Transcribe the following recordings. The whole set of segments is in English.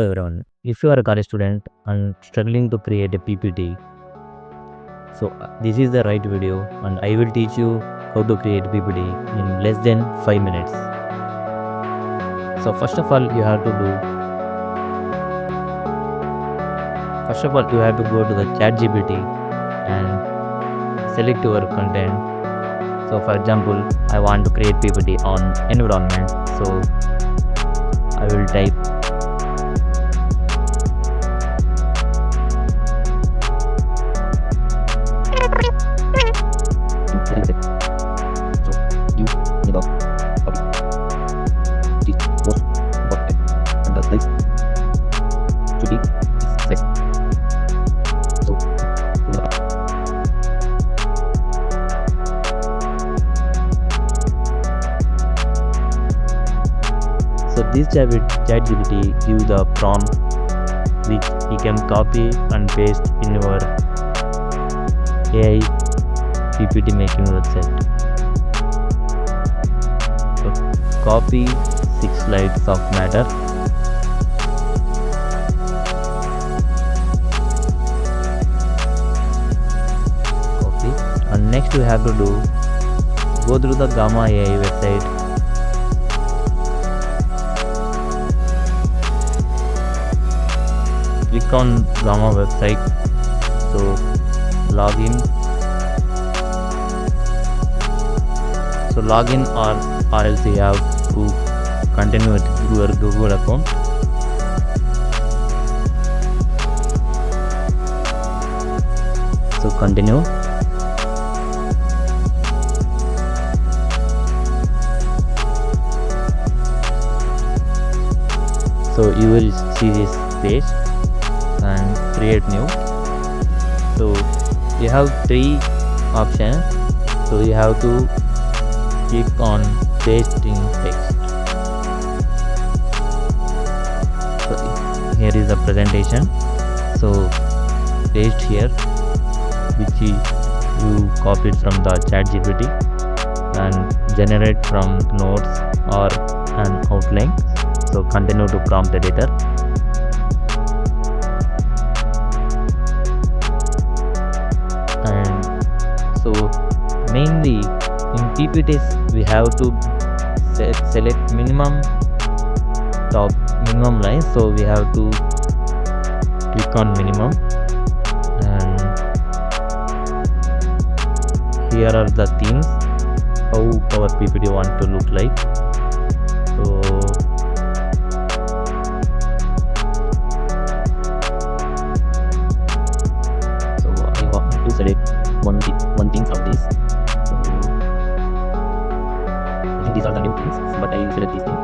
Hello everyone. If you are a college student and struggling to create a PPT, this is the right video and I will teach you how to create PPT in less than 5 minutes. So first of all you have to go to the chat GPT and select your content. So for example, I want to create PPT on environment. So I will type So this chat GPT give the prompt which you can copy and paste in your AI PPT making website. So copy 6 slides of matter. Copy. And next you have to go through the Gamma AI website. Click on Gamma website. So login. So login or else you have to continue with your Google account. So continue. So you will see this page and create new. So you have 3 options. So you have to click on pasting text. So here is the presentation. So paste here which you copied from the chat GPT and generate from notes or an outline. So continue to prompt editor. And so mainly in PPTs we have to select minimum line. So we have to click on minimum, and here are the themes how our PPT want to look like. So I want to select one thing from this. So I think these are the new things, but I will select this thing.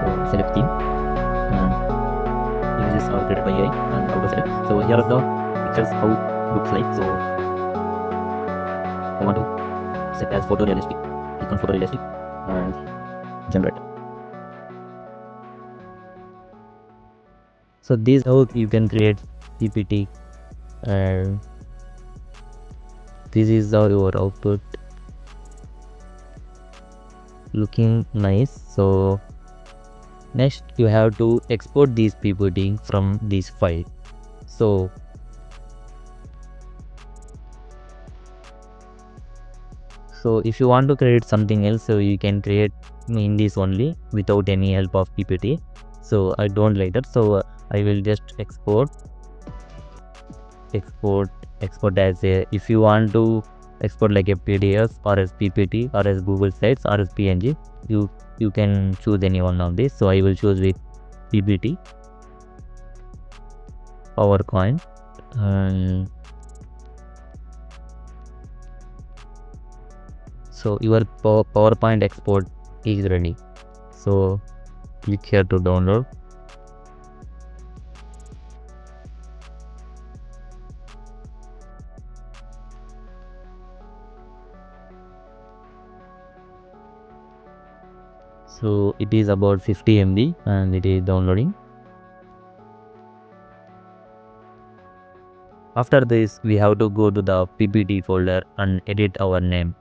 So select theme and images are created by AI and how to select. So here are the pictures how it looks like. So I want to set as photorealistic. Click on photorealistic and generate. So this how you can create PPT, and this is how your output looking nice. So next you have to export these PPT from this file. So if you want to create something else, so you can create in this only without any help of PPT. So I don't like that. So I will just export as a, if you want to export like a PDF or as PPT or as Google Slides or as PNG, you can choose any one of these. So I will choose with PPT, PowerPoint, and so your PowerPoint export is ready. So click here to download. So it is about 50 MB and it is downloading. After this we have to go to the PPT folder and edit our name.